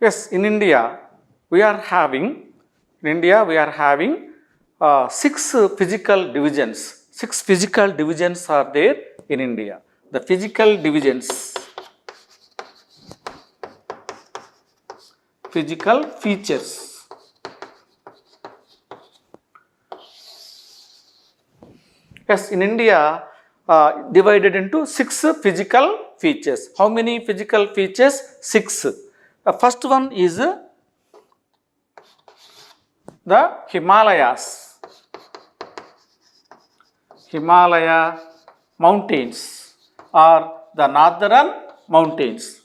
Yes, in India, we are having, six physical divisions. Six physical divisions are there in India. The physical divisions, physical features. Yes, in India, divided into six physical features. How many physical features? Six. The first one is the Himalayas. Himalaya mountains or the northern mountains.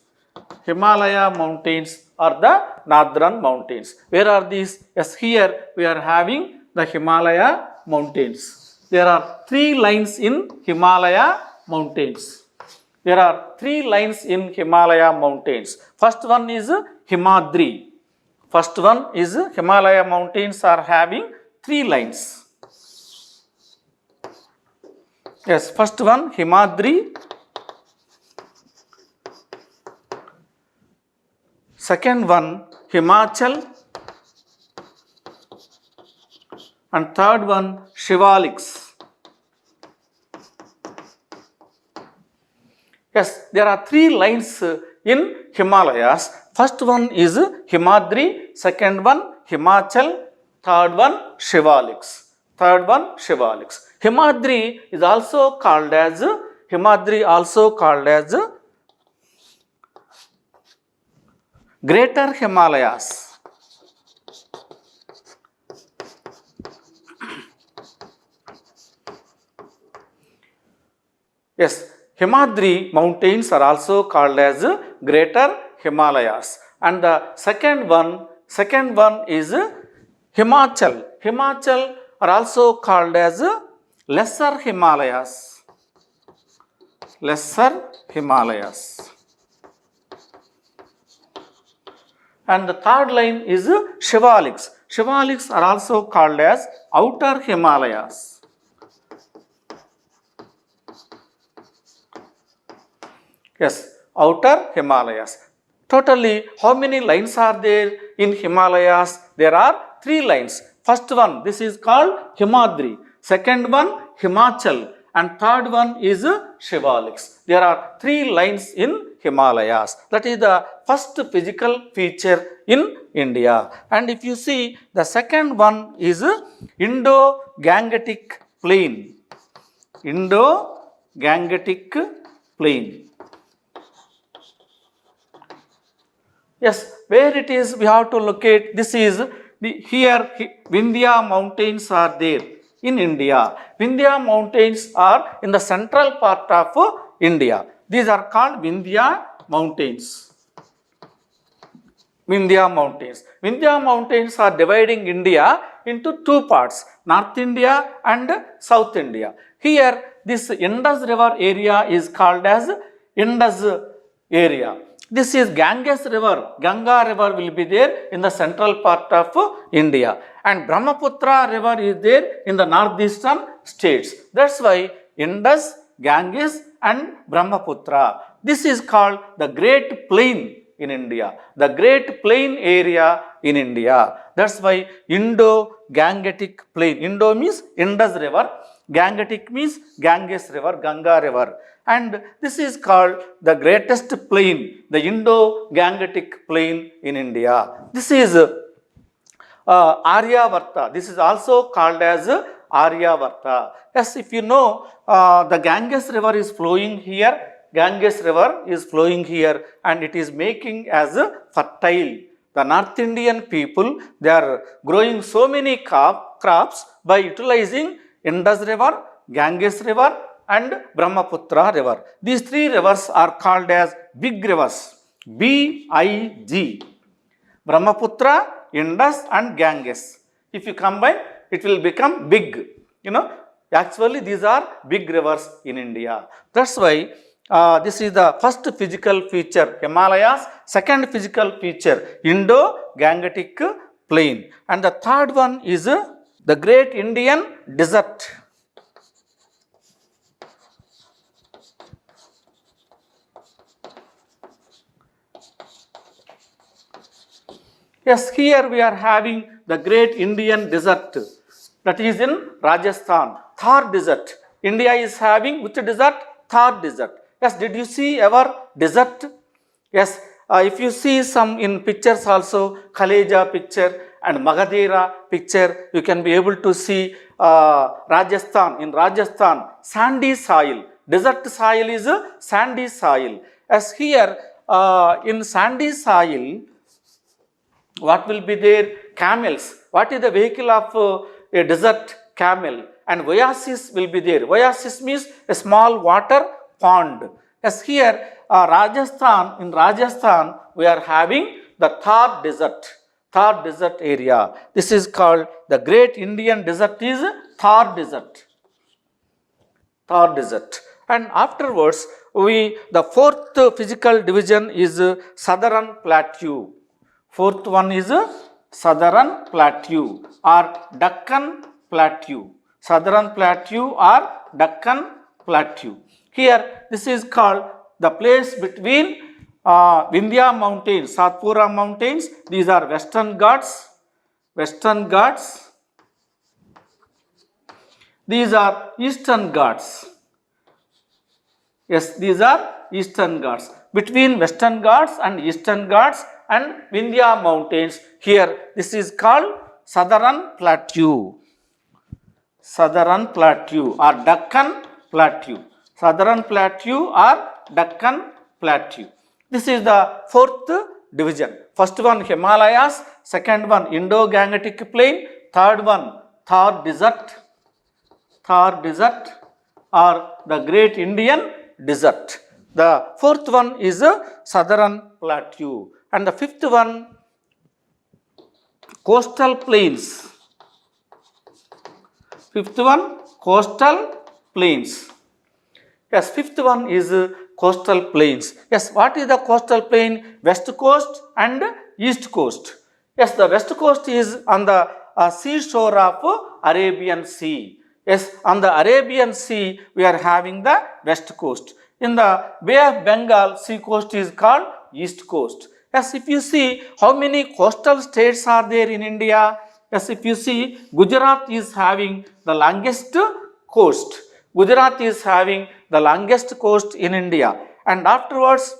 Himalaya mountains are the northern mountains. Where are these? Yes, here we are having the Himalaya mountains. There are three lines in Himalaya mountains. There are three lines in Himalaya mountains. First one is Himadri. First one is Himalaya mountains are having three lines. Yes, first one Himadri. Second one Himachal. And third one Shivaliks. Yes, there are three lines in Himalayas. First one is Himadri, second one Himachal, third one Shivaliks. Third one Shivaliks. Himadri is also called as Greater Himalayas. Yes, Himadri mountains are also called as Greater Himalayas. And the second one is Himachal. Himachal are also called as Lesser Himalayas. Lesser Himalayas. And the third line is Shivaliks. Shivaliks are also called as Outer Himalayas. Yes, Outer Himalayas. Totally, how many lines are there in Himalayas? There are three lines. First one, this is called Himadri. Second one, Himachal. And third one is Shivaliks. There are three lines in Himalayas. That is the first physical feature in India. And if you see, the second one is Indo-Gangetic Plain. Indo-Gangetic Plain. Yes, where it is we have to locate. This is here Vindhya mountains are there in India. Vindhya mountains are in the central part of India. These are called Vindhya mountains. Vindhya mountains. Vindhya mountains are dividing India into two parts, North India and South India. Here this Indus River area is called as Indus area. This is Ganges River. Ganga River will be there in the central part of India. And Brahmaputra River is there in the northeastern states. That's why Indus, Ganges and Brahmaputra. This is called the Great Plain in India. The Great Plain area in India. That's why Indo-Gangetic Plain. Indo means Indus River. Gangetic means Ganges River, Ganga River. And this is called the greatest plain, the Indo-Gangetic Plain in India. This is Aryavarta. This is also called as Aryavarta. Yes, if you know, the Ganges River is flowing here. Ganges River is flowing here and it is making as fertile. The North Indian people, they are growing so many crops by utilizing Indus River, Ganges River and Brahmaputra River. These three rivers are called as big rivers. B-I-G. Brahmaputra, Indus and Ganges. If you combine, it will become big. Actually these are big rivers in India. That's why this is the first physical feature, Himalayas. Second physical feature, Indo-Gangetic Plain. And the third one is the Great Indian Desert. Yes, here we are having the great Indian desert, that is in Rajasthan, Thar desert. India is having which desert? Thar desert. Yes, did you see ever desert? Yes, if you see some in pictures also, Khaleja picture and Magadera picture, you can be able to see Rajasthan. In Rajasthan, sandy soil. Desert soil is a sandy soil. As here, in sandy soil, what will be there? Camels. What is the vehicle of a desert? Camel. And oasis will be there. Oasis means a small water pond. As here, Rajasthan, in Rajasthan, we are having the Thar desert area. This is called the great Indian desert is Thar desert. Thar desert. And afterwards, the fourth physical division is Southern Plateau. Fourth one is Southern Plateau or Deccan Plateau. Southern Plateau or Deccan Plateau. Here, this is called the place between Vindhya Mountains, Satpura Mountains. These are Western Ghats. Western Ghats. These are Eastern Ghats. Yes, these are Eastern Ghats. Between Western Ghats and Eastern Ghats and Vindhya Mountains, here this is called Southern Plateau. Southern Plateau or Deccan Plateau. Southern Plateau or Deccan Plateau. This is the fourth division. First one Himalayas, second one Indo-Gangetic Plain, third one Thar desert. Thar desert or the great Indian desert. The fourth one is Southern Plateau. And the fifth one, coastal plains. Fifth one, coastal plains. Yes, fifth one is coastal plains. Yes, what is the coastal plain? West coast and east coast. Yes, the west coast is on the seashore of Arabian Sea. Yes, on the Arabian Sea, we are having the west coast. In the Bay of Bengal, sea coast is called east coast. Yes, if you see how many coastal states are there in India. Yes, if you see, Gujarat is having the longest coast. Gujarat is having the longest coast in India. And afterwards,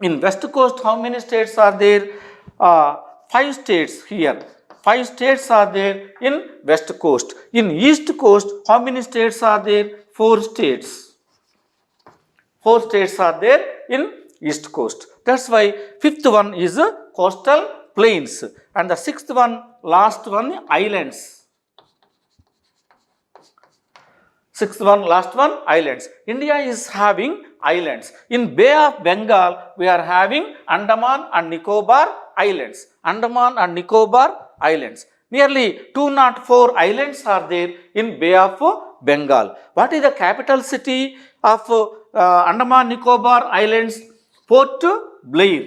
in west coast, how many states are there? 5 states here. 5 states are there in west coast. In east coast, how many states are there? 4 states. 4 states are there in east coast. That's why fifth one is coastal plains. And the sixth one, last one, islands. Sixth one, last one, islands. India is having islands. In Bay of Bengal, we are having Andaman and Nicobar Islands. Andaman and Nicobar Islands. Nearly 204 islands are there in Bay of Bengal. What is the capital city of Andaman Nicobar Islands? Port Blair.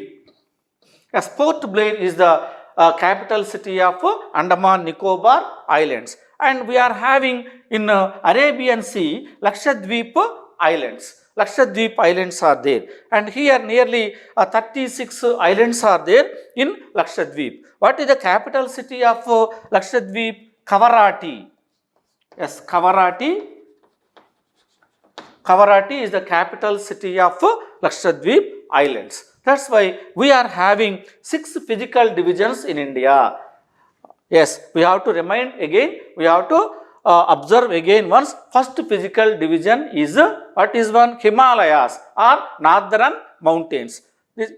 Yes, Port Blair is the capital city of Andaman Nicobar Islands. And we are having in Arabian Sea, Lakshadweep Islands. Lakshadweep Islands are there. And here nearly 36 islands are there in Lakshadweep. What is the capital city of Lakshadweep? Kavarati. Yes, Kavarati. Kavarati is the capital city of Lakshadweep Islands. That's why we are having 6 physical divisions in India. Yes, we have to remind again, we have to observe again once. First physical division is what is one? Himalayas or northern mountains.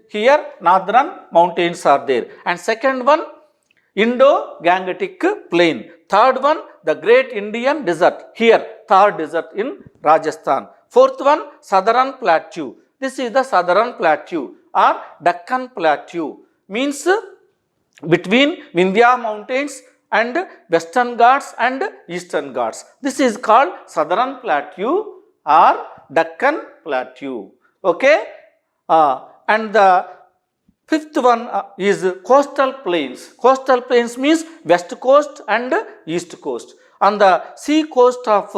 Here northern mountains are there. And second one, Indo-Gangetic Plain. Third one, the great Indian desert. Here, Thar desert in Rajasthan. Fourth one, Southern Plateau. This is the Southern Plateau or Deccan Plateau. Means between Vindhya Mountains and Western Ghats and Eastern Ghats. This is called Southern Plateau or Deccan Plateau. Okay? And the fifth one is coastal plains. Coastal plains means west coast and east coast. On the sea coast of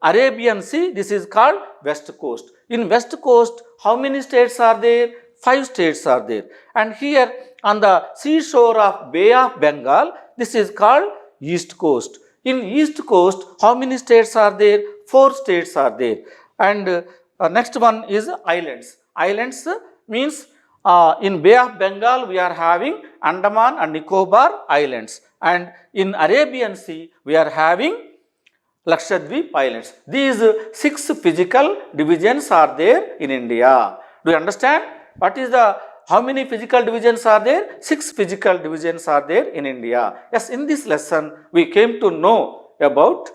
Arabian Sea, this is called west coast. In west coast, how many states are there? 5 states are there. And here on the seashore of Bay of Bengal, this is called East Coast. In East Coast, how many states are there? 4 states are there. And next one is islands. Islands means in Bay of Bengal we are having Andaman and Nicobar Islands, and in Arabian Sea we are having Lakshadweep Islands. These 6 physical divisions are there in India. Do you understand? What is the, how many physical divisions are there? 6 physical divisions are there in India. Yes, in this lesson we came to know about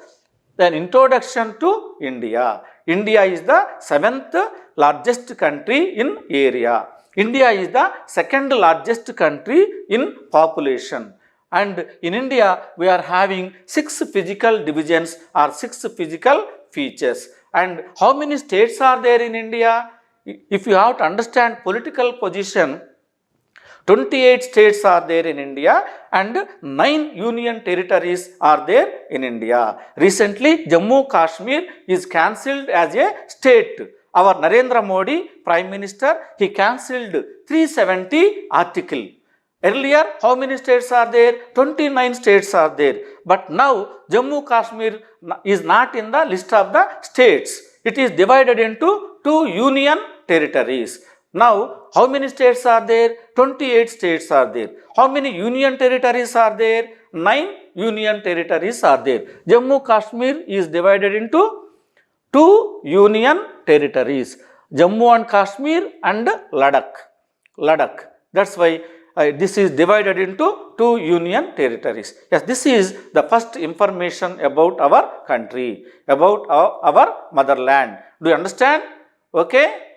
an introduction to India. India is the 7th largest country in area. India is the 2nd largest country in population. And in India, we are having 6 physical divisions or 6 physical features. And how many states are there in India? If you have to understand political position, 28 states are there in India and 9 union territories are there in India. Recently, Jammu Kashmir is cancelled as a state. Our Narendra Modi, Prime Minister, he cancelled 370 article. Earlier, how many states are there? 29 states are there. But now, Jammu Kashmir is not in the list of the states. It is divided into 2 union territories. Now, how many states are there? 28 states are there. How many union territories are there? 9 union territories are there. Jammu Kashmir is divided into 2 union territories, Jammu and Kashmir and Ladakh. That's why this is divided into 2 union territories. Yes, this is the first information about our country, about our motherland. Do you understand? Okay.